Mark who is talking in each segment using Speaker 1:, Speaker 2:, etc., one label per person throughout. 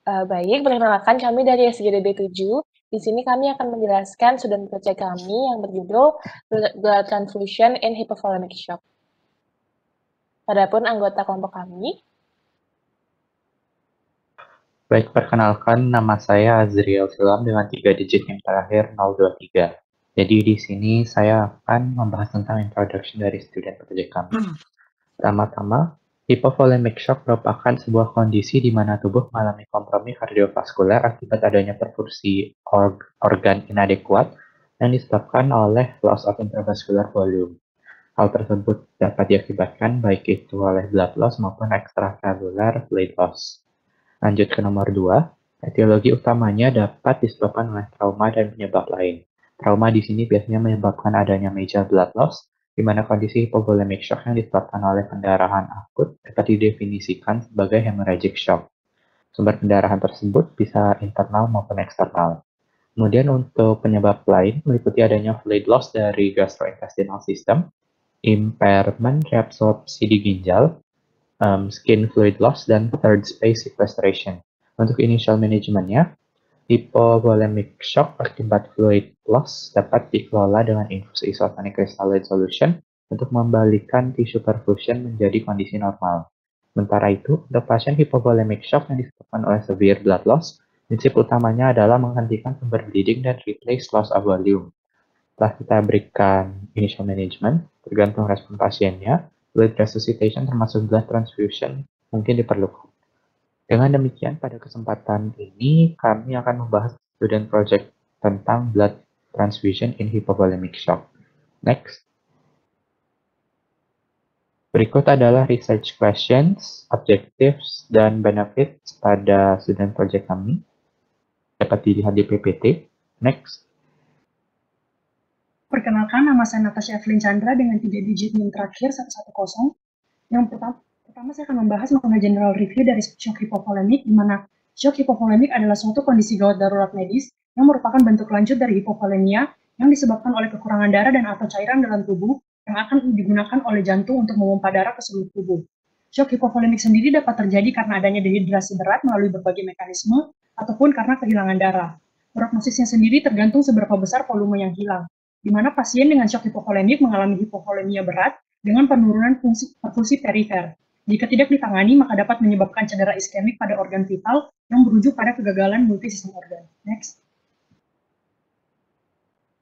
Speaker 1: Baik, perkenalkan kami dari SGDB 7. Di sini kami akan menjelaskan student project kami yang berjudul Blood Transfusion in Hypothalamic Shock. Adapun anggota kelompok kami,
Speaker 2: Baik, perkenalkan nama saya Azriel Silam dengan 3 digit yang terakhir 023. Jadi di sini saya akan membahas tentang introduction dari student project kami. Pertama-tama, hypovolemic shock merupakan sebuah kondisi di mana tubuh mengalami kompromi kardiovaskuler akibat adanya perfusi organ inadekuat yang disebabkan oleh loss of intravascular volume. Hal tersebut dapat diakibatkan baik itu oleh blood loss maupun extracellular fluid loss. Lanjut ke nomor 2, etiologi utamanya dapat disebabkan oleh trauma dan penyebab lain. Trauma di sini biasanya menyebabkan adanya major blood loss, di mana kondisi hypovolemic shock yang disebabkan oleh pendarahan akut dapat didefinisikan sebagai hemorrhagic shock. Sumber pendarahan tersebut bisa internal maupun eksternal. Kemudian untuk penyebab lain meliputi adanya fluid loss dari gastrointestinal system, impairment reabsorpsi di ginjal, skin fluid loss, dan third space sequestration. Untuk initial manajemennya, hypovolemic shock akibat fluid loss dapat dikelola dengan infus isotonic crystalloid solution untuk membalikan tisu perfusion menjadi kondisi normal. Sementara itu, untuk pasien hypovolemic shock yang disebabkan oleh severe blood loss, prinsip utamanya adalah menghentikan sumber bleeding dan replace loss of volume. Setelah kita berikan initial management, tergantung respon pasiennya, fluid resuscitation termasuk blood transfusion mungkin diperlukan. Dengan demikian, pada kesempatan ini kami akan membahas student project tentang blood transfusion in hypovolemic shock. Next. Berikut adalah research questions, objectives, dan benefits pada student project kami. Dapat dilihat di PPT. Next.
Speaker 3: Perkenalkan, nama saya Natasha Evelyn Chandra dengan 3 digit NIM terakhir 110. Yang pertama saya akan membahas mengenai general review dari shock hypovolemic, di mana shock hypovolemic adalah suatu kondisi gawat darurat medis yang merupakan bentuk lanjut dari hipovolemia yang disebabkan oleh kekurangan darah dan atau cairan dalam tubuh yang akan digunakan oleh jantung untuk memompa darah ke seluruh tubuh. Shock hypovolemik sendiri dapat terjadi karena adanya dehidrasi berat melalui berbagai mekanisme ataupun karena kehilangan darah. Prognosisnya sendiri tergantung seberapa besar volume yang hilang, di mana pasien dengan shock hypovolemik mengalami hipovolemia berat dengan penurunan perfusi perifer. Jika tidak ditangani, maka dapat menyebabkan cedera iskemik pada organ vital yang berujung pada kegagalan multisistem organ. Next.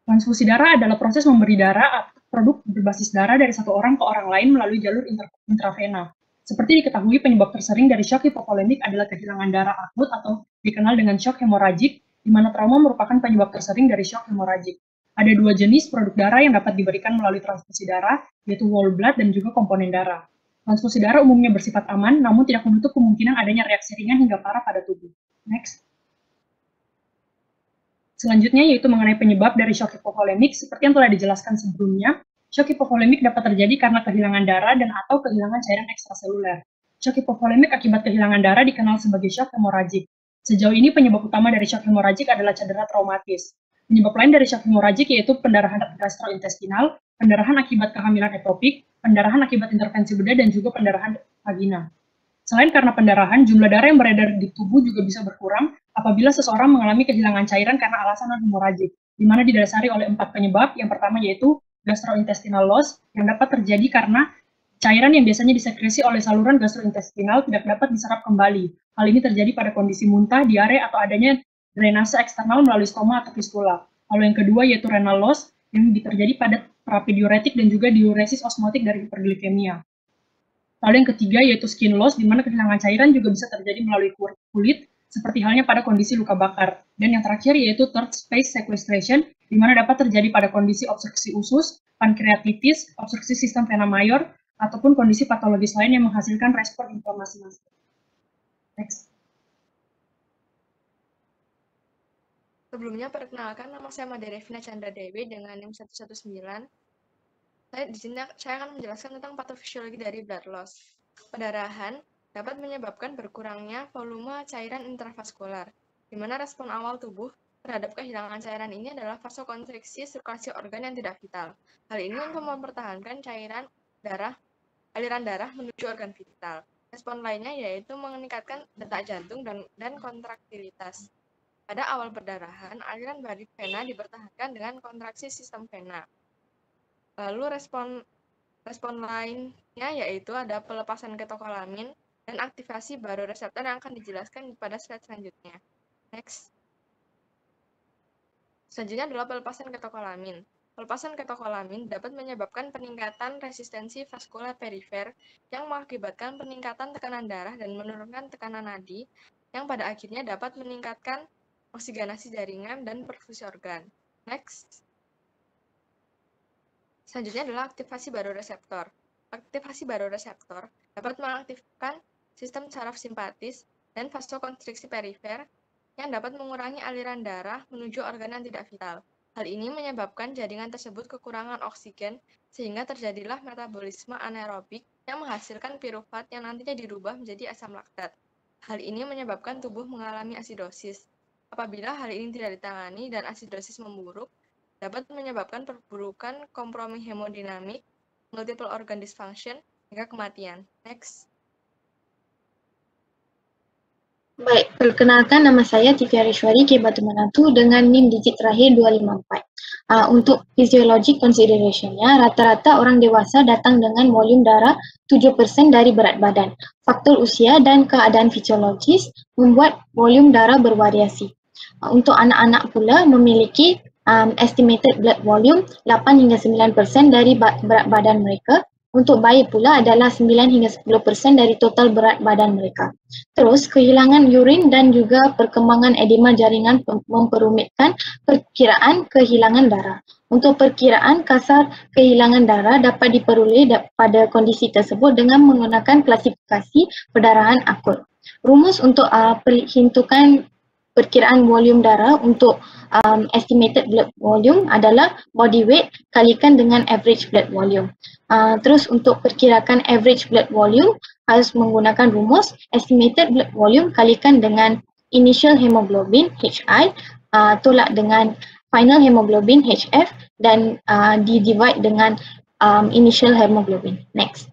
Speaker 3: Transfusi darah adalah proses memberi darah atau produk berbasis darah dari satu orang ke orang lain melalui jalur intravena. Seperti diketahui, penyebab tersering dari shock hipovolemik adalah kehilangan darah akut atau dikenal dengan shock hemoragik, di mana trauma merupakan penyebab tersering dari shock hemoragik. Ada 2 jenis produk darah yang dapat diberikan melalui transfusi darah, yaitu whole blood dan juga komponen darah. Transfusi darah umumnya bersifat aman, namun tidak menutup kemungkinan adanya reaksi ringan hingga parah pada tubuh. Next. Selanjutnya yaitu mengenai penyebab dari shock hipovolemik. Seperti yang telah dijelaskan sebelumnya, shock hipovolemik dapat terjadi karena kehilangan darah dan atau kehilangan cairan ekstraseluler. Shock hipovolemik akibat kehilangan darah dikenal sebagai shock hemoragik. Sejauh ini penyebab utama dari shock hemoragik adalah cedera traumatis. Penyebab lain dari shock hemoragik yaitu pendarahan gastrointestinal, pendarahan akibat kehamilan ektopik, pendarahan akibat intervensi bedah, dan juga pendarahan vagina. Selain karena pendarahan, jumlah darah yang beredar di tubuh juga bisa berkurang apabila seseorang mengalami kehilangan cairan karena alasan non-hemoragik, di mana didasari oleh 4 penyebab. Yang pertama yaitu gastrointestinal loss, yang dapat terjadi karena cairan yang biasanya disekresi oleh saluran gastrointestinal tidak dapat diserap kembali. Hal ini terjadi pada kondisi muntah, diare, atau adanya drainase eksternal melalui stoma atau fistula. Lalu yang kedua yaitu renal loss, yang terjadi pada terapi diuretik dan juga diuresis osmotik dari hiperglikemia. Lalu yang ketiga yaitu skin loss, di mana kehilangan cairan juga bisa terjadi melalui kulit, seperti halnya pada kondisi luka bakar. Dan yang terakhir yaitu third space sequestration, di mana dapat terjadi pada kondisi obstruksi usus, pankreatitis, obstruksi sistem vena mayor, ataupun kondisi patologis lain yang menghasilkan respon inflamasi masif. Next.
Speaker 4: Sebelumnya, perkenalkan, nama saya Mada Devina Chandra Dewi dengan NIM 119. Di sini saya akan menjelaskan tentang patofisiologi dari blood loss. Pendarahan dapat menyebabkan berkurangnya volume cairan intravaskular, di mana respon awal tubuh terhadap kehilangan cairan ini adalah vasokonstriksi sirkulasi organ yang tidak vital. Hal ini untuk mempertahankan aliran darah menuju organ vital. Respon lainnya yaitu meningkatkan detak jantung dan kontraktilitas. Pada awal perdarahan, aliran balik vena dipertahankan dengan kontraksi sistem vena. Lalu respon lainnya yaitu ada pelepasan ketokolamin dan aktivasi baroreseptor yang akan dijelaskan pada slide selanjutnya. Next. Selanjutnya adalah pelepasan ketokolamin. Pelepasan ketokolamin dapat menyebabkan peningkatan resistensi vaskular perifer yang mengakibatkan peningkatan tekanan darah dan menurunkan tekanan nadi yang pada akhirnya dapat meningkatkan oksigenasi jaringan dan perfusi organ. Next. Selanjutnya adalah aktivasi baroreseptor. Aktivasi baroreseptor dapat mengaktifkan sistem saraf simpatis dan vasokonstriksi perifer yang dapat mengurangi aliran darah menuju organ yang tidak vital. Hal ini menyebabkan jaringan tersebut kekurangan oksigen sehingga terjadilah metabolisme anaerobik yang menghasilkan pirufat yang nantinya dirubah menjadi asam laktat. Hal ini menyebabkan tubuh mengalami asidosis. Apabila hal ini tidak ditangani dan asidosis memburuk, dapat menyebabkan perburukan kompromi hemodinamik, multiple organ dysfunction, hingga kematian. Next.
Speaker 5: Baik, perkenalkan nama saya Tivia Rishwari K. Batu Menantu dengan NIM digit terakhir 254. Untuk physiologic consideration-nya, rata-rata orang dewasa datang dengan volume darah 7% dari berat badan. Faktor usia dan keadaan fisiologis membuat volume darah bervariasi. Untuk anak-anak pula memiliki estimated blood volume 8 hingga 9% dari berat badan mereka. Untuk bayi pula adalah 9 hingga 10% dari total berat badan mereka. Terus, kehilangan urin dan juga perkembangan edema jaringan memperumitkan perkiraan kehilangan darah. Untuk perkiraan kasar kehilangan darah dapat diperoleh pada kondisi tersebut dengan menggunakan klasifikasi perdarahan akut. Rumus untuk perhitungan perkiraan volume darah untuk estimated blood volume adalah body weight kalikan dengan average blood volume. Terus untuk perkirakan average blood volume harus menggunakan rumus estimated blood volume kalikan dengan initial hemoglobin HI tolak dengan final hemoglobin HF dan di-divide dengan initial hemoglobin. Next.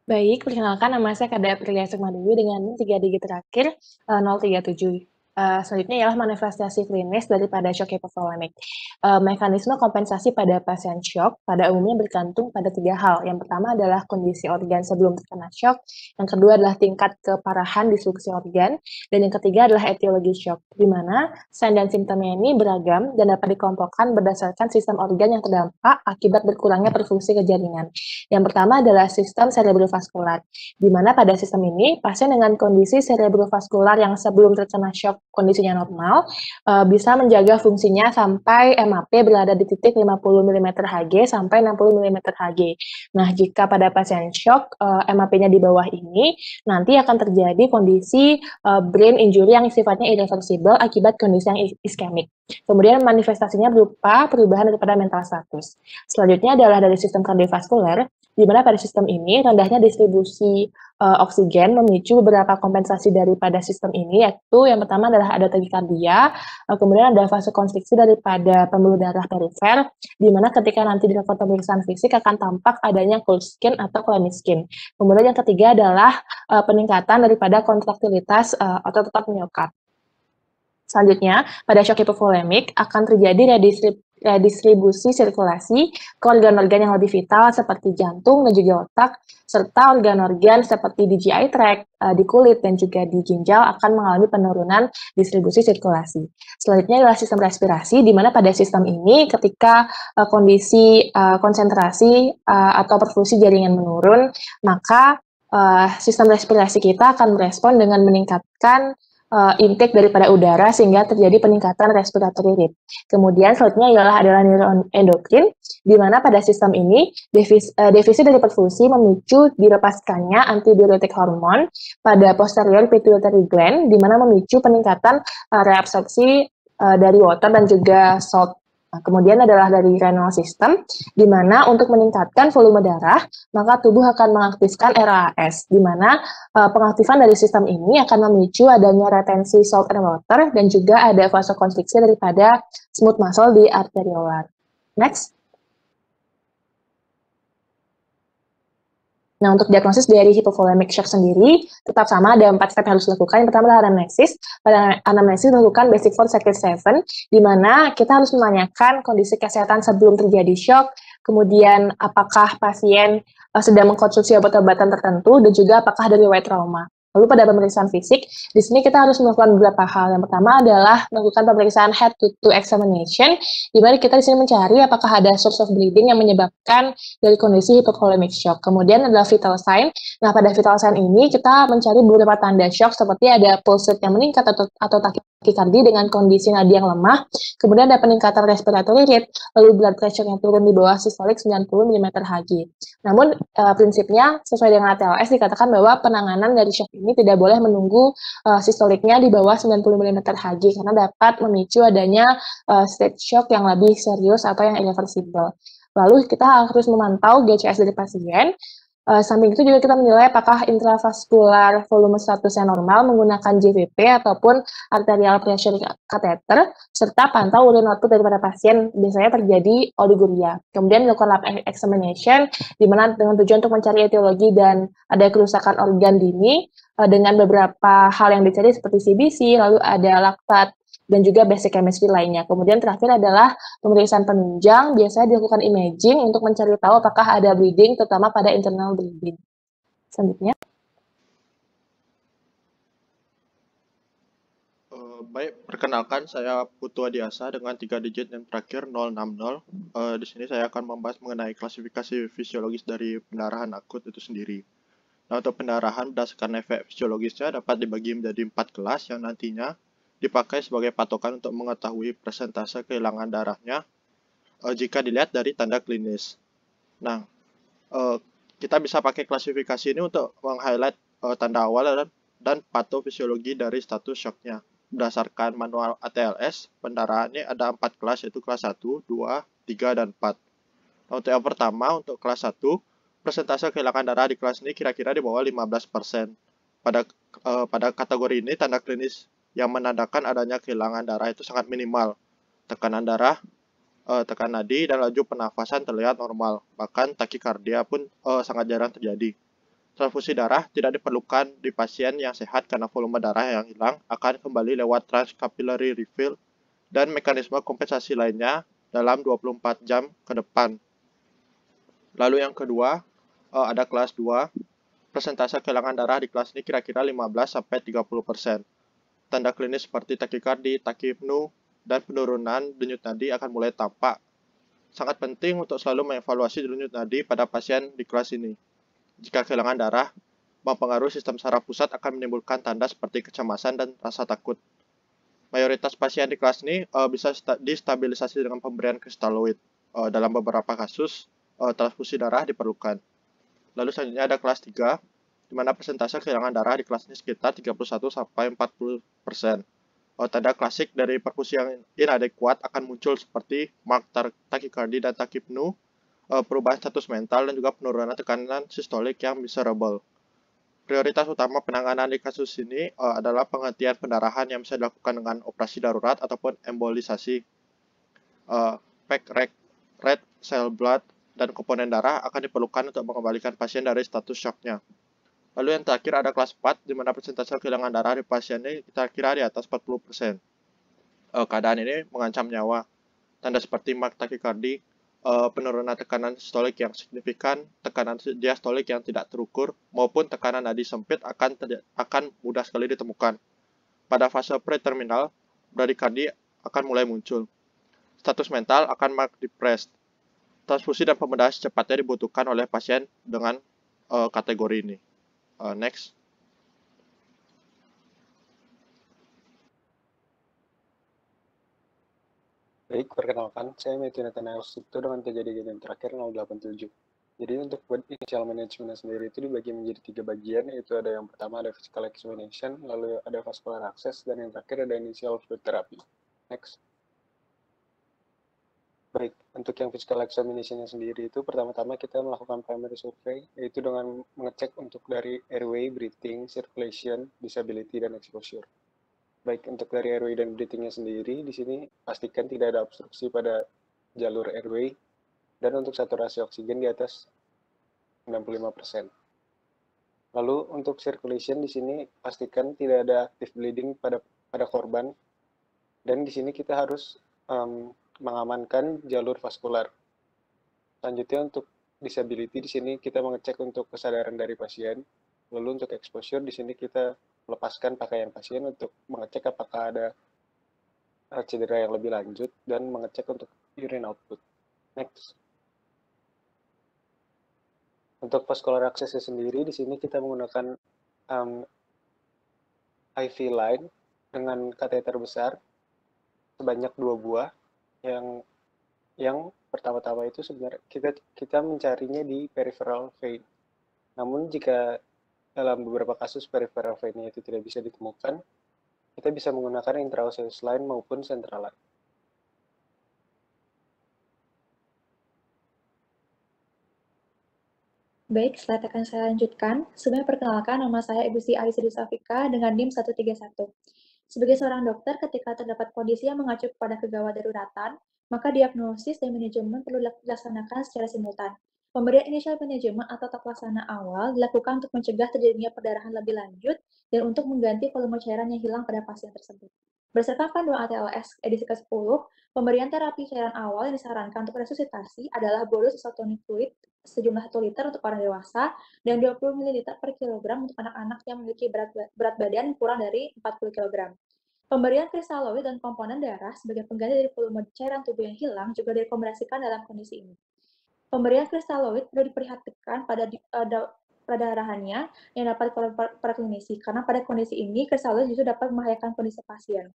Speaker 1: Baik, perkenalkan nama saya Kada Aprilia Sukmadewi dengan 3 digit terakhir 037. Selanjutnya ialah manifestasi klinis daripada shock hypovolemic. Mekanisme kompensasi pada pasien shock pada umumnya bergantung pada 3 hal. Yang pertama adalah kondisi organ sebelum terkena shock, yang kedua adalah tingkat keparahan disfungsi organ, dan yang ketiga adalah etiologi shock, di mana sign dan simptomnya ini beragam dan dapat dikelompokkan berdasarkan sistem organ yang terdampak akibat berkurangnya perfungsi ke jaringan. Yang pertama adalah sistem cerebrovaskular, di mana pada sistem ini pasien dengan kondisi cerebrovaskular yang sebelum terkena shock kondisinya normal, bisa menjaga fungsinya sampai MAP berada di titik 50 mm Hg sampai 60 mm Hg. Nah, jika pada pasien shock, MAP-nya di bawah ini, nanti akan terjadi kondisi brain injury yang sifatnya irreversible akibat kondisi yang iskemik. Kemudian manifestasinya berupa perubahan daripada mental status. Selanjutnya adalah dari sistem kardiovaskuler, di mana pada sistem ini rendahnya distribusi oksigen memicu beberapa kompensasi daripada sistem ini, yaitu yang pertama adalah ada takikardia, kemudian ada vasokonstriksi daripada pembuluh darah perifer, di mana ketika nanti dilakukan pemeriksaan fisik akan tampak adanya cold skin atau clammy skin. Kemudian yang ketiga adalah peningkatan daripada kontraktilitas otot-otot miokard. Selanjutnya, pada shock hypovolemic akan terjadi redistribusi sirkulasi ke organ-organ yang lebih vital seperti jantung dan juga otak, serta organ-organ seperti di GI tract, di kulit, dan juga di ginjal akan mengalami penurunan distribusi sirkulasi. Selanjutnya adalah sistem respirasi, di mana pada sistem ini ketika kondisi konsentrasi atau perfusi jaringan menurun, maka sistem respirasi kita akan merespon dengan meningkatkan intake daripada udara sehingga terjadi peningkatan respiratory rate. Kemudian selanjutnya adalah neuroendokrin, di mana pada sistem ini defisit dari perfusi memicu dilepaskannya antidiuretik hormon pada posterior pituitary gland, di mana memicu peningkatan reabsorpsi dari water dan juga salt. Nah, kemudian adalah dari renal system, di mana untuk meningkatkan volume darah, maka tubuh akan mengaktifkan RAS, di mana pengaktifan dari sistem ini akan memicu adanya retensi salt and water, dan juga ada vasokonstriksi daripada smooth muscle di arteriolar. Next. Nah, untuk diagnosis dari hypovolemic shock sendiri, tetap sama, ada 4 step yang harus dilakukan. Yang pertama adalah anamnesis. Pada anamnesis dilakukan basic 4 cycle 7, di mana kita harus menanyakan kondisi kesehatan sebelum terjadi shock, kemudian apakah pasien sedang mengkonsumsi obat-obatan tertentu, dan juga apakah ada riwayat trauma. Lalu pada pemeriksaan fisik, di sini kita harus melakukan beberapa hal. Yang pertama adalah melakukan pemeriksaan head-to-toe examination, di mana kita di sini mencari apakah ada source of bleeding yang menyebabkan dari kondisi hypovolemic shock. Kemudian adalah vital sign. Nah, pada vital sign ini kita mencari beberapa tanda shock seperti ada pulse rate yang meningkat atau takikardi dengan kondisi nadi yang lemah. Kemudian ada peningkatan respiratory rate, lalu blood pressure yang turun di bawah sistolik 90 mm Hg. Namun prinsipnya sesuai dengan ATLS dikatakan bahwa penanganan dari shock ini tidak boleh menunggu sistoliknya di bawah 90 mm Hg karena dapat memicu adanya stage shock yang lebih serius atau yang irreversible. Lalu kita harus memantau GCS dari pasien. Samping itu juga kita menilai apakah intravaskular volume statusnya normal menggunakan JVP ataupun arterial pressure catheter, serta pantau urine output daripada pasien, biasanya terjadi oliguria. Kemudian dilakukan lab examination, di mana dengan tujuan untuk mencari etiologi dan ada kerusakan organ dini, dengan beberapa hal yang dicari seperti CBC, lalu ada laktat, dan juga basic chemistry lainnya. Kemudian terakhir adalah pemeriksaan penunjang, biasanya dilakukan imaging untuk mencari tahu apakah ada bleeding, terutama pada internal bleeding. Selanjutnya.
Speaker 6: Baik, perkenalkan saya Putu Adiasa dengan 3 digit yang terakhir 060. Di sini saya akan membahas mengenai klasifikasi fisiologis dari pendarahan akut itu sendiri. Nah, untuk pendarahan berdasarkan efek fisiologisnya dapat dibagi menjadi 4 kelas yang nantinya dipakai sebagai patokan untuk mengetahui persentase kehilangan darahnya jika dilihat dari tanda klinis. Nah, kita bisa pakai klasifikasi ini untuk meng-highlight tanda awal dan patofisiologi dari status shocknya. Berdasarkan manual ATLS, pendarahan ini ada 4 kelas, yaitu kelas 1, 2, 3, dan 4. Nah, untuk yang pertama, untuk kelas 1, persentase kehilangan darah di kelas ini kira-kira di bawah 15%. Pada kategori ini, tanda klinis yang menandakan adanya kehilangan darah itu sangat minimal. Tekanan darah, tekanan nadi, dan laju pernafasan terlihat normal. Bahkan takikardia pun sangat jarang terjadi. Transfusi darah tidak diperlukan di pasien yang sehat karena volume darah yang hilang akan kembali lewat transcapillary refill dan mekanisme kompensasi lainnya dalam 24 jam ke depan. Lalu yang kedua, ada kelas 2. Persentase kehilangan darah di kelas ini kira-kira 15-30%. Tanda klinis seperti takikardi, takipnu, dan penurunan denyut nadi akan mulai tampak. Sangat penting untuk selalu mengevaluasi denyut nadi pada pasien di kelas ini. Jika kehilangan darah mempengaruhi sistem saraf pusat akan menimbulkan tanda seperti kecemasan dan rasa takut. Mayoritas pasien di kelas ini bisa distabilisasi dengan pemberian kristaloid. Dalam beberapa kasus, transfusi darah diperlukan. Lalu selanjutnya ada kelas 3, di mana persentase kehilangan darah di kelas ini sekitar 31-40%. Tanda klasik dari perfusi yang inadekuat akan muncul seperti mark takikardi dan takipnu, perubahan status mental, dan juga penurunan tekanan sistolik yang miserable. Prioritas utama penanganan di kasus ini adalah penghentian pendarahan yang bisa dilakukan dengan operasi darurat ataupun embolisasi. Pack red cell blood dan komponen darah akan diperlukan untuk mengembalikan pasien dari status shocknya. Lalu yang terakhir ada kelas 4, di mana persentase kehilangan darah di pasien ini kira-kira di atas 40%. Keadaan ini mengancam nyawa. Tanda seperti mark takikardi, penurunan tekanan sistolik yang signifikan, tekanan diastolik yang tidak terukur, maupun tekanan nadi sempit akan mudah sekali ditemukan. Pada fase preterminal, bradikardi akan mulai muncul. Status mental akan mark depressed. Transfusi dan pembedahan secepatnya dibutuhkan oleh pasien dengan kategori ini. Next.
Speaker 7: Baik, perkenalkan, saya Matthew Nathaniel Sucipto dengan 3 digit yang terakhir 087. Jadi untuk buat initial management sendiri itu dibagi menjadi 3 bagian, yaitu ada yang pertama ada physical examination, lalu ada vascular access, dan yang terakhir ada initial fluid therapy. Next. Baik, untuk yang physical examination sendiri itu pertama-tama kita melakukan primary survey, yaitu dengan mengecek untuk dari airway, breathing, circulation, disability, dan exposure. Baik, untuk dari airway dan breathing-nya sendiri, di sini pastikan tidak ada obstruksi pada jalur airway, dan untuk saturasi oksigen di atas 95%. Lalu untuk circulation di sini pastikan tidak ada active bleeding pada korban, dan di sini kita harus mengamankan jalur vaskular. Selanjutnya untuk disability di sini kita mengecek untuk kesadaran dari pasien. Lalu untuk exposure di sini kita melepaskan pakaian pasien untuk mengecek apakah ada cedera yang lebih lanjut dan mengecek untuk urine output. Next. Untuk vascular access sendiri di sini kita menggunakan IV line dengan kateter besar sebanyak 2 buah yang pertama-tama itu sebenarnya kita mencarinya di peripheral vein. Namun jika dalam beberapa kasus peripheral vein itu tidak bisa ditemukan, kita bisa menggunakan intraosseous line maupun central line.
Speaker 8: Baik, slide akan saya lanjutkan. Sebelumnya perkenalkan, nama saya Ibu Sri Alisidi Safika dengan NIM 131. Sebagai seorang dokter, ketika terdapat kondisi yang mengacu kepada kegawat daruratan, maka diagnosis dan manajemen perlu dilaksanakan secara simultan. Pemberian initial manajemen atau tata laksana awal dilakukan untuk mencegah terjadinya perdarahan lebih lanjut dan untuk mengganti volume cairan yang hilang pada pasien tersebut. Berdasarkan panduan ATLS edisi ke-10, pemberian terapi cairan awal yang disarankan untuk resusitasi adalah bolus isotonic fluid sejumlah 1 liter untuk orang dewasa dan 20 ml per kilogram untuk anak-anak yang memiliki berat badan kurang dari 40 kg. Pemberian kristaloid dan komponen darah sebagai pengganti dari volume cairan tubuh yang hilang juga direkomendasikan dalam kondisi ini. Pemberian kristaloid perlu diperhatikan pada perdarahannya yang dapat para klinisi, karena pada kondisi ini kristaloid justru dapat membahayakan kondisi pasien.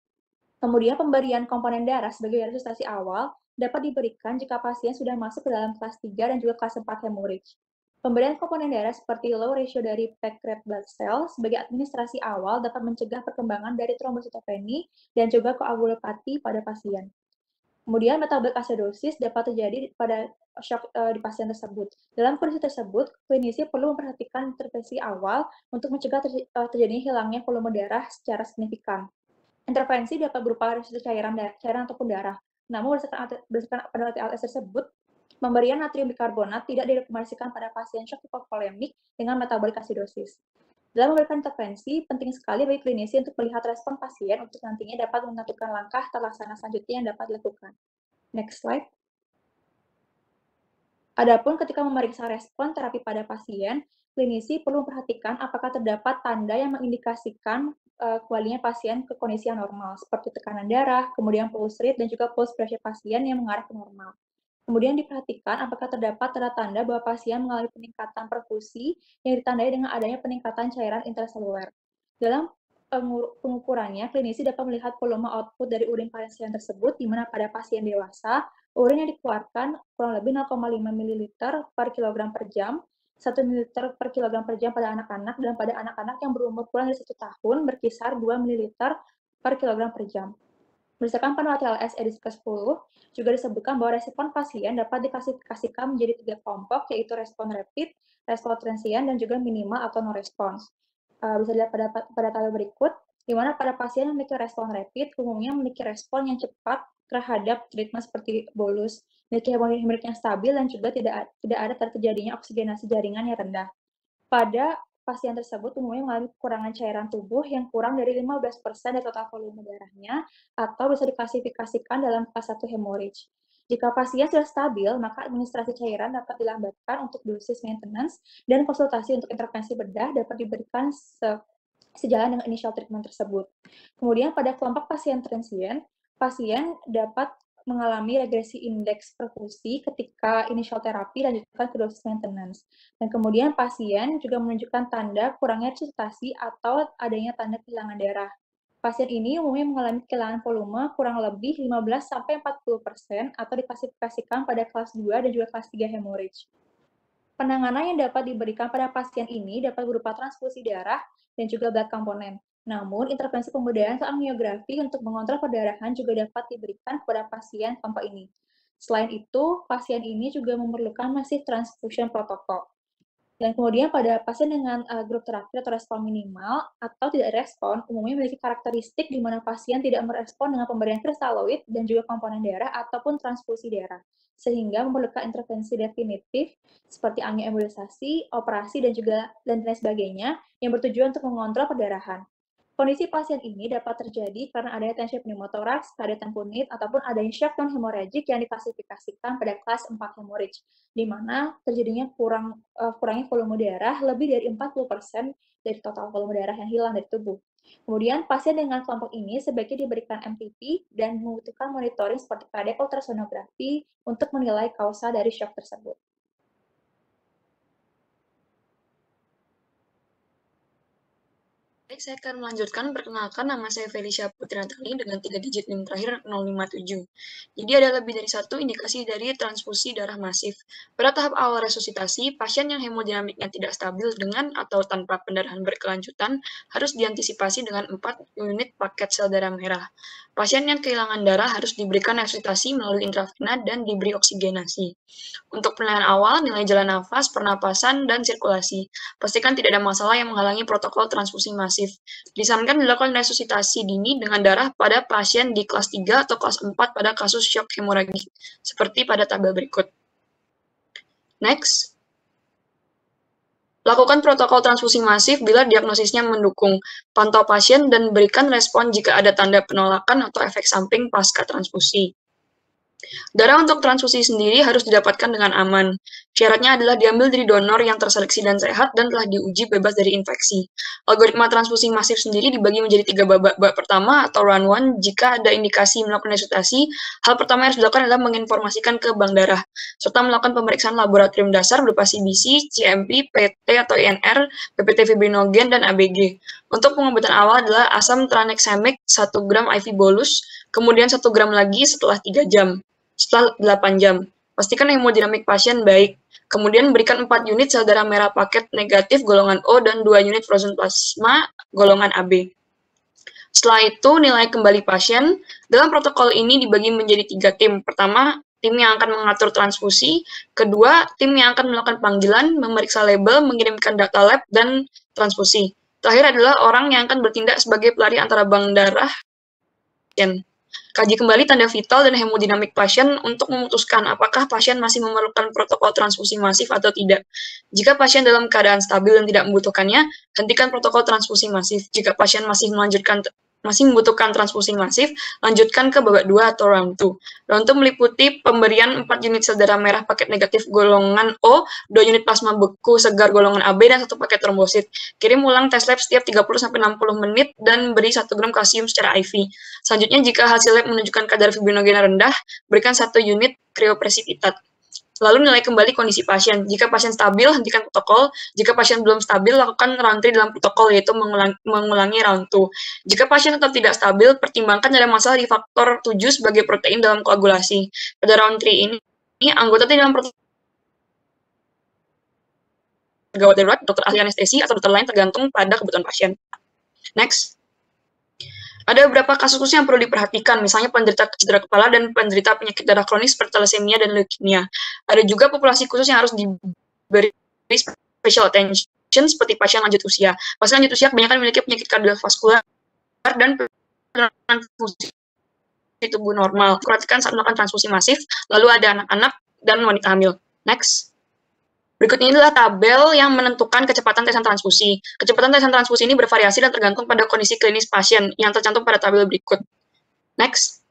Speaker 8: Kemudian pemberian komponen darah sebagai resusitasi awal dapat diberikan jika pasien sudah masuk ke dalam kelas 3 dan juga kelas 4 hemorrhage. Pemberian komponen darah seperti low ratio dari packed red blood cell sebagai administrasi awal dapat mencegah perkembangan dari trombositopeni dan juga koagulopati pada pasien. Kemudian metabolic acidosis dapat terjadi pada shock di pasien tersebut. Dalam kondisi tersebut, klinisi perlu memperhatikan intervensi awal untuk mencegah terjadinya hilangnya volume darah secara signifikan. Intervensi dapat berupa resusitasi cairan ataupun darah. Namun berdasarkan panduan ATLS tersebut, pemberian natrium bikarbonat tidak direkomendasikan pada pasien shock hipovolemik dengan metabolic acidosis. Dalam memberikan intervensi, penting sekali bagi klinisi untuk melihat respon pasien untuk nantinya dapat menentukan langkah terlaksana selanjutnya yang dapat dilakukan. Next slide. Adapun ketika memeriksa respon terapi pada pasien, klinisi perlu memperhatikan apakah terdapat tanda yang mengindikasikan kembalinya pasien ke kondisi yang normal, seperti tekanan darah, kemudian pulse rate, dan juga pulse pressure pasien yang mengarah ke normal. Kemudian diperhatikan apakah terdapat tanda-tanda bahwa pasien mengalami peningkatan perfusi yang ditandai dengan adanya peningkatan cairan intraseluler. Dalam pengukurannya, klinisi dapat melihat volume output dari urin pasien tersebut, di mana pada pasien dewasa, urin yang dikeluarkan kurang lebih 0,5 ml per kilogram per jam, 1 ml per kilogram per jam pada anak-anak, dan pada anak-anak yang berumur kurang dari 1 tahun berkisar 2 ml per kilogram per jam. Berdasarkan panduan ATLS edisi ke-10, juga disebutkan bahwa respon pasien dapat diklasifikasikan menjadi 3 kelompok, yaitu respon rapid, respon transient, dan juga minimal atau no response. Bisa dilihat pada tabel berikut, di mana pada pasien yang memiliki respon rapid, umumnya memiliki respon yang cepat terhadap treatment seperti bolus, memiliki hemodinamik yang stabil, dan juga tidak ada terjadinya oksigenasi jaringan yang rendah. Pada pasien tersebut umumnya mengalami kekurangan cairan tubuh yang kurang dari 15% dari total volume darahnya, atau bisa diklasifikasikan dalam kelas 1 hemorrhage. Jika pasien sudah stabil, maka administrasi cairan dapat dilambatkan untuk dosis maintenance dan konsultasi untuk intervensi bedah dapat diberikan sejalan dengan initial treatment tersebut. Kemudian pada kelompok pasien transient, pasien dapat mengalami regresi indeks perfusi ketika initial terapi lanjutkan ke dosis maintenance. Dan kemudian pasien juga menunjukkan tanda kurangnya resusitasi atau adanya tanda kehilangan darah. Pasien ini umumnya mengalami kehilangan volume kurang lebih 15-40% atau diklasifikasikan pada kelas 2 dan juga kelas 3 hemorrhage. Penanganan yang dapat diberikan pada pasien ini dapat berupa transfusi darah dan juga blood component. Namun, intervensi pemberdayaan atau angiografi untuk mengontrol perdarahan juga dapat diberikan kepada pasien kelompok ini. Selain itu, pasien ini juga memerlukan massive transfusion protokol. Dan kemudian pada pasien dengan grup terakhir atau respon minimal atau tidak respon, umumnya memiliki karakteristik di mana pasien tidak merespon dengan pemberian kristaloid dan juga komponen darah ataupun transfusi darah, sehingga memerlukan intervensi definitif seperti angioembolisasi, operasi, dan lain sebagainya yang bertujuan untuk mengontrol perdarahan. Kondisi pasien ini dapat terjadi karena adanya tensi pneumotoraks, keadaan punit, ataupun adanya shock non-hemorrhagic yang diklasifikasikan pada kelas 4 hemorrhage, di mana terjadinya kurangnya volume darah lebih dari 40% dari total volume darah yang hilang dari tubuh. Kemudian, pasien dengan kelompok ini sebaiknya diberikan MTP dan membutuhkan monitoring seperti cardiac ultrasonografi untuk menilai kausa dari shock tersebut.
Speaker 9: Baik, saya akan melanjutkan. Perkenalkan, nama saya Felicia Putri Natali dengan 3 digit NIM terakhir 057. Jadi ada lebih dari satu indikasi dari transfusi darah masif. Pada tahap awal resusitasi, pasien yang hemodinamiknya tidak stabil dengan atau tanpa pendarahan berkelanjutan harus diantisipasi dengan 4 unit paket sel darah merah. Pasien yang kehilangan darah harus diberikan resusitasi melalui intravena dan diberi oksigenasi. Untuk penilaian awal, nilai jalan nafas, pernapasan, dan sirkulasi. Pastikan tidak ada masalah yang menghalangi protokol transfusi masif. Disarankan dilakukan resusitasi dini dengan darah pada pasien di kelas 3 atau kelas 4 pada kasus shock hemoragik, seperti pada tabel berikut. Next. Lakukan protokol transfusi masif bila diagnosisnya mendukung. Pantau pasien dan berikan respon jika ada tanda penolakan atau efek samping pasca transfusi. Darah untuk transfusi sendiri harus didapatkan dengan aman. Syaratnya adalah diambil dari donor yang terseleksi dan sehat dan telah diuji bebas dari infeksi. Algoritma transfusi masif sendiri dibagi menjadi 3 babak. Babak pertama atau run 1, jika ada indikasi melakukan resusitasi, hal pertama yang harus dilakukan adalah menginformasikan ke bank darah, serta melakukan pemeriksaan laboratorium dasar berupa CBC, CMP, PT atau INR, PPT fibrinogen, dan ABG. Untuk pengobatan awal adalah asam tranexamic 1 gram IV bolus, kemudian 1 gram lagi setelah 3 jam. Setelah 8 jam, pastikan hemodinamik pasien baik. Kemudian berikan 4 unit sel darah merah paket negatif golongan O dan 2 unit frozen plasma golongan AB. Setelah itu, nilai kembali pasien. Dalam protokol ini dibagi menjadi 3 tim. Pertama, tim yang akan mengatur transfusi. Kedua, tim yang akan melakukan panggilan, memeriksa label, mengirimkan data lab, dan transfusi. Terakhir adalah orang yang akan bertindak sebagai pelari antara bank darah dan kaji kembali tanda vital dan hemodinamik pasien untuk memutuskan apakah pasien masih memerlukan protokol transfusi masif atau tidak. Jika pasien dalam keadaan stabil dan tidak membutuhkannya, hentikan protokol transfusi masif. Jika pasien masih membutuhkan transfusi masif, lanjutkan ke babak 2 atau round 2. Round 2 meliputi pemberian 4 unit sel darah merah paket negatif golongan O, 2 unit plasma beku segar golongan AB, dan 1 paket trombosit. Kirim ulang tes lab setiap 30-60 menit dan beri 1 gram kalsium secara IV. Selanjutnya, jika hasil lab menunjukkan kadar fibrinogen rendah, berikan 1 unit kriopresipitat. Lalu nilai kembali kondisi pasien. Jika pasien stabil, hentikan protokol. Jika pasien belum stabil, lakukan round 3 dalam protokol, yaitu mengulangi round 2. Jika pasien tetap tidak stabil, pertimbangkan ada masalah di faktor 7 sebagai protein dalam koagulasi. Pada round 3 ini anggota tim dalam protokol gawat darurat, dokter ahli anestesi, atau dokter lain tergantung pada kebutuhan pasien. Next. Ada beberapa kasus yang perlu diperhatikan, misalnya penderita cedera kepala dan penderita penyakit darah kronis seperti thalassemia dan leukemia. Ada juga populasi khusus yang harus diberi special attention seperti pasien lanjut usia. Pasien lanjut usia kebanyakan memiliki penyakit kardiovaskular dan transfusi tubuh normal. Perhatikan saat melakukan transfusi masif, lalu ada anak-anak dan wanita hamil. Next. Berikut ini adalah tabel yang menentukan kecepatan tesan transfusi. Kecepatan tesan transfusi ini bervariasi dan tergantung pada kondisi klinis pasien yang tercantum pada tabel berikut. Next.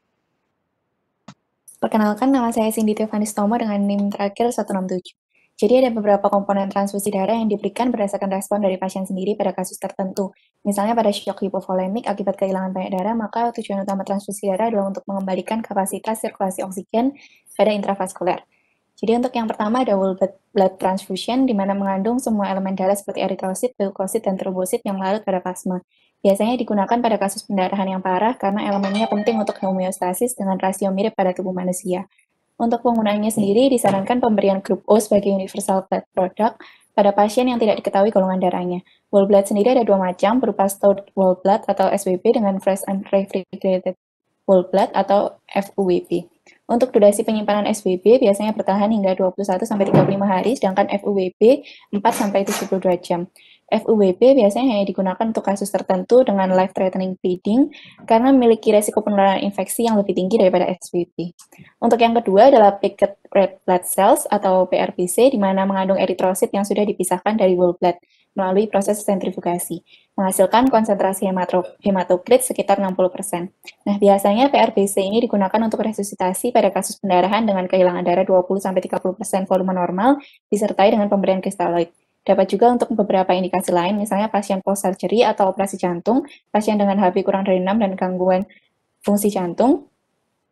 Speaker 10: Perkenalkan, nama saya Cindy Tiovanis-Tomo dengan NIM terakhir 167. Jadi ada beberapa komponen transfusi darah yang diberikan berdasarkan respon dari pasien sendiri pada kasus tertentu. Misalnya pada shock hipovolemik akibat kehilangan banyak darah, maka tujuan utama transfusi darah adalah untuk mengembalikan kapasitas sirkulasi oksigen pada intravaskuler. Jadi untuk yang pertama ada whole blood transfusion, di mana mengandung semua elemen darah seperti eritrosit, leukosit, dan trombosit yang larut pada plasma. Biasanya digunakan pada kasus pendarahan yang parah karena elemennya penting untuk homeostasis dengan rasio mirip pada tubuh manusia. Untuk penggunaannya sendiri, disarankan pemberian grup O sebagai universal blood product pada pasien yang tidak diketahui golongan darahnya. Whole blood sendiri ada 2 macam, berupa stored whole blood atau SWB dengan fresh and refrigerated whole blood atau FUWB. Untuk durasi penyimpanan SWB biasanya bertahan hingga 21-35 hari, sedangkan FUWB 4-72 jam. FUWB biasanya hanya digunakan untuk kasus tertentu dengan life-threatening bleeding karena memiliki resiko penularan infeksi yang lebih tinggi daripada SWB. Untuk yang kedua adalah picket red blood cells atau PRBC, di mana mengandung eritrosit yang sudah dipisahkan dari whole blood melalui proses sentrifugasi, menghasilkan konsentrasi hematokrit sekitar 60%. Nah, biasanya PRBC ini digunakan untuk resusitasi pada kasus pendarahan dengan kehilangan darah 20-30% volume normal, disertai dengan pemberian kristaloid. Dapat juga untuk beberapa indikasi lain, misalnya pasien post-surgery atau operasi jantung, pasien dengan HB kurang dari 6 dan gangguan fungsi jantung,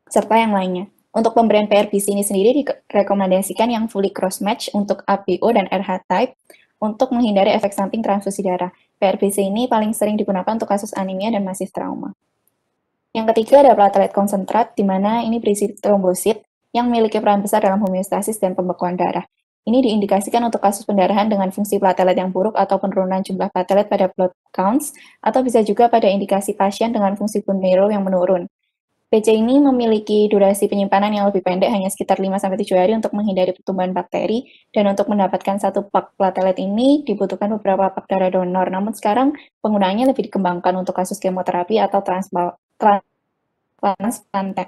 Speaker 10: serta yang lainnya. Untuk pemberian PRBC ini sendiri direkomendasikan yang fully cross-match untuk ABO dan RH type untuk menghindari efek samping transfusi darah. PRBC ini paling sering digunakan untuk kasus anemia dan masif trauma. Yang ketiga ada platelet konsentrat, di mana ini berisi trombosit yang memiliki peran besar dalam homeostasis dan pembekuan darah. Ini diindikasikan untuk kasus pendarahan dengan fungsi platelet yang buruk atau penurunan jumlah platelet pada blood counts, atau bisa juga pada indikasi pasien dengan fungsi bone marrow yang menurun. PC ini memiliki durasi penyimpanan yang lebih pendek, hanya sekitar 5-7 hari untuk menghindari pertumbuhan bakteri, dan untuk mendapatkan satu pak platelet ini dibutuhkan beberapa pak darah donor. Namun sekarang penggunaannya lebih dikembangkan untuk kasus kemoterapi atau transplant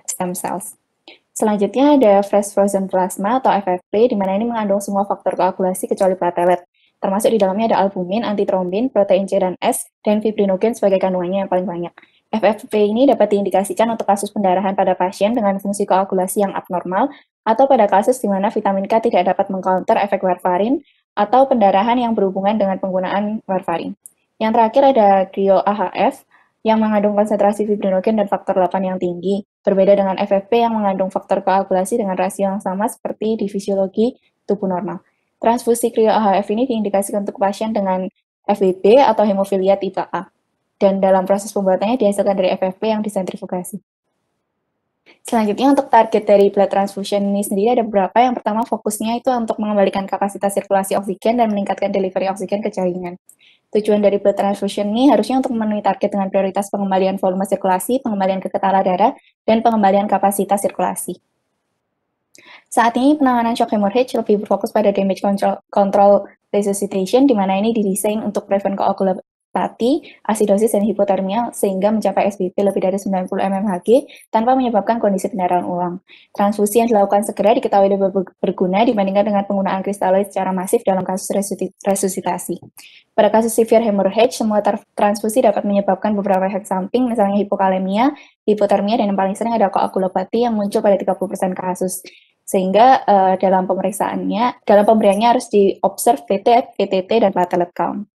Speaker 10: stem cells. Selanjutnya ada fresh frozen plasma atau FFP, di mana ini mengandung semua faktor koagulasi kecuali platelet. Termasuk di dalamnya ada albumin, antitrombin, protein C dan S, dan fibrinogen sebagai kandungannya yang paling banyak. FFP ini dapat diindikasikan untuk kasus pendarahan pada pasien dengan fungsi koagulasi yang abnormal, atau pada kasus di mana vitamin K tidak dapat mengcounter efek warfarin, atau pendarahan yang berhubungan dengan penggunaan warfarin. Yang terakhir ada cryo-AHF, yang mengandung konsentrasi fibrinogen dan faktor 8 yang tinggi, berbeda dengan FFP yang mengandung faktor koagulasi dengan rasio yang sama seperti di fisiologi tubuh normal. Transfusi cryo-AHF ini diindikasikan untuk pasien dengan FWB atau hemofilia tipe A. Dan dalam proses pembuatannya dihasilkan dari FFP yang disentrifugasi. Selanjutnya untuk target dari blood transfusion ini sendiri ada beberapa. Yang pertama fokusnya itu untuk mengembalikan kapasitas sirkulasi oksigen dan meningkatkan delivery oksigen ke jaringan. Tujuan dari blood transfusion ini harusnya untuk memenuhi target dengan prioritas pengembalian volume sirkulasi, pengembalian kekentalan darah, dan pengembalian kapasitas sirkulasi. Saat ini penanganan shock hemorrhage lebih berfokus pada damage control resuscitation, di mana ini didesain untuk prevent coagulopathy, asidosis, dan hipotermia sehingga mencapai SBP lebih dari 90 mmHg tanpa menyebabkan kondisi pendarahan ulang. Transfusi yang dilakukan segera diketahui lebih berguna dibandingkan dengan penggunaan kristaloid secara masif dalam kasus resusitasi. Pada kasus severe hemorrhage, semua transfusi dapat menyebabkan beberapa efek samping, misalnya hipokalemia, hipotermia, dan yang paling sering ada koagulopati yang muncul pada 30% kasus. Sehingga dalam pemberiannya harus diobserv VT, VTT, dan platelet count.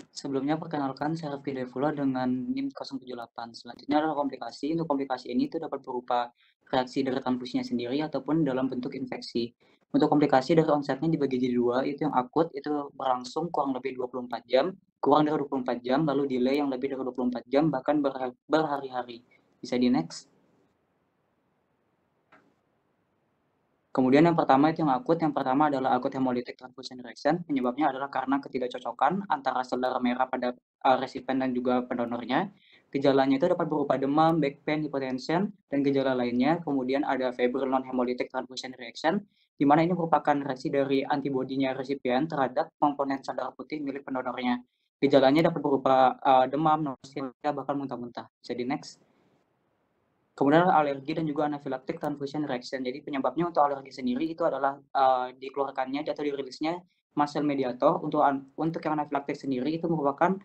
Speaker 11: Sebelumnya perkenalkan saya Raffi Devula dengan NIM 078. Selanjutnya adalah komplikasi. Untuk komplikasi ini itu dapat berupa reaksi dari transfusinya sendiri ataupun dalam bentuk infeksi. Untuk komplikasi dari onsetnya dibagi jadi dua, itu yang akut itu berlangsung kurang lebih 24 jam, kurang dari 24 jam, lalu delay yang lebih dari 24 jam, bahkan berhari-hari. Bisa di next. Kemudian yang pertama itu yang akut. Yang pertama adalah akut hemolytic transfusion reaction. Penyebabnya adalah karena ketidakcocokan antara sel darah merah pada resipien dan juga pendonornya. Gejalanya itu dapat berupa demam, back pain, hypotension, dan gejala lainnya. Kemudian ada febrile non-hemolytic transfusion reaction, di mana ini merupakan reaksi dari antibodinya resipien terhadap komponen sel darah putih milik pendonornya. Gejalanya dapat berupa demam, nausea, bahkan muntah-muntah. Bisa di next. Kemudian alergi dan juga anaphylactic transfusion reaction. Jadi penyebabnya untuk alergi sendiri itu adalah dikeluarkannya atau dirilisnya mast cell mediator. Untuk yang anaphylactic sendiri itu merupakan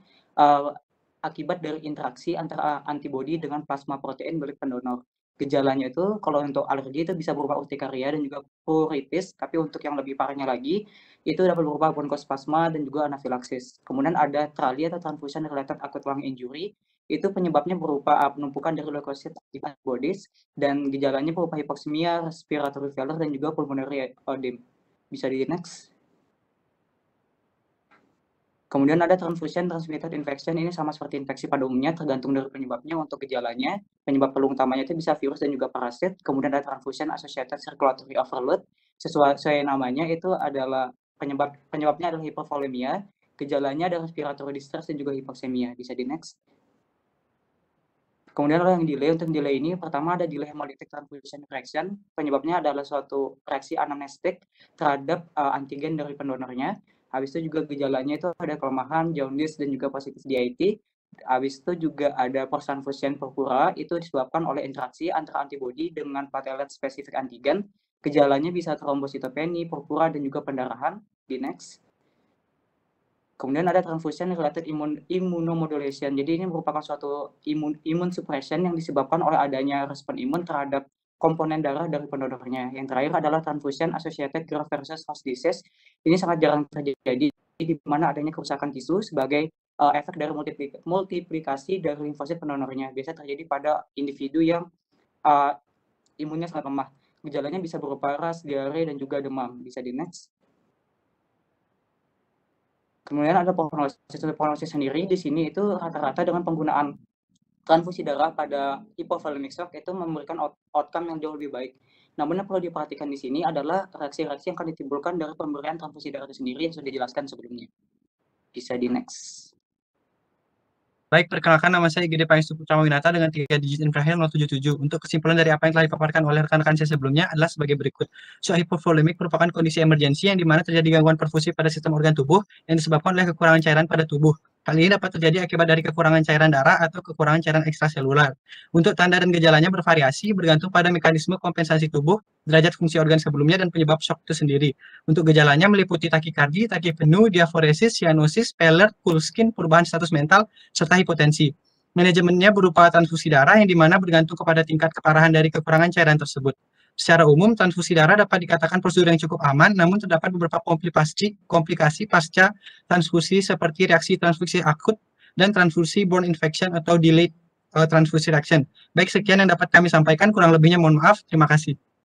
Speaker 11: akibat dari interaksi antara antibodi dengan plasma protein milik pendonor. Gejalanya itu kalau untuk alergi itu bisa berupa urtikaria dan juga pruritus, tapi untuk yang lebih parahnya lagi itu dapat berupa bronkospasma dan juga anafilaksis. Kemudian ada TRALI atau transfusion related acute lung injury. Itu penyebabnya berupa penumpukan dari leukosit antibodies dan gejalanya berupa hipoksemia, respiratory failure, dan juga pulmonary edema. Bisa di next. Kemudian ada transfusion transmitted infection, ini sama seperti infeksi pada umumnya, tergantung dari penyebabnya. Untuk gejalanya, penyebab paling utamanya itu bisa virus dan juga parasit. Kemudian ada transfusion associated circulatory overload, sesuai namanya itu adalah penyebabnya adalah hipovolemia, gejalanya ada respiratory distress dan juga hipoksemia. Bisa di next. Kemudian ada yang delay. Untuk delay ini pertama ada delay hemolytic transfusion reaction. Penyebabnya adalah suatu reaksi anamnestik terhadap antigen dari pendonornya. Habis itu juga gejalanya itu ada kelemahan, jaundice, dan juga positif DIT. Habis itu juga ada post-transfusion purpura, itu disebabkan oleh interaksi antara antibodi dengan platelet spesifik antigen. Gejalanya bisa trombositopeni, purpura, dan juga pendarahan. Di next. Kemudian ada transfusion related immunomodulation. Jadi ini merupakan suatu immune suppression yang disebabkan oleh adanya respon imun terhadap komponen darah dari pendonornya. Yang terakhir adalah transfusion associated graft versus host disease. Ini sangat jarang terjadi di mana adanya kerusakan tisu sebagai efek dari multiplikasi dari limfosit pendonornya. Biasa terjadi pada individu yang imunnya sangat lemah. Gejalanya bisa berupa ras, diare, dan juga demam. Bisa di next. Kemudian ada prognosis sendiri. Di sini itu rata-rata dengan penggunaan transfusi darah pada hypovolemic shock itu memberikan outcome yang jauh lebih baik. Namun yang perlu diperhatikan di sini adalah reaksi-reaksi yang akan ditimbulkan dari pemberian transfusi darah itu sendiri yang sudah dijelaskan sebelumnya. Bisa di next.
Speaker 12: Baik, perkenalkan nama saya Gede Pangestu Putramawinata dengan 3 digit terakhir 077. Untuk kesimpulan dari apa yang telah dipaparkan oleh rekan-rekan saya sebelumnya adalah sebagai berikut. Shock hypovolemic merupakan kondisi emergensi yang dimana terjadi gangguan perfusi pada sistem organ tubuh yang disebabkan oleh kekurangan cairan pada tubuh. Hal ini dapat terjadi akibat dari kekurangan cairan darah atau kekurangan cairan ekstraselular. Untuk tanda dan gejalanya bervariasi bergantung pada mekanisme kompensasi tubuh, derajat fungsi organ sebelumnya, dan penyebab shock itu sendiri. Untuk gejalanya meliputi takikardi, takipneu, diaforesis, cyanosis, pallor, cool skin, perubahan status mental, serta hipotensi. Manajemennya berupa transfusi darah yang dimana bergantung kepada tingkat keparahan dari kekurangan cairan tersebut. Secara umum, transfusi darah dapat dikatakan prosedur yang cukup aman, namun terdapat beberapa komplikasi pasca transfusi seperti reaksi transfusi akut dan transfusi borne infection atau delayed transfusi reaction. Baik, sekian yang dapat kami sampaikan, kurang lebihnya mohon maaf. Terima kasih.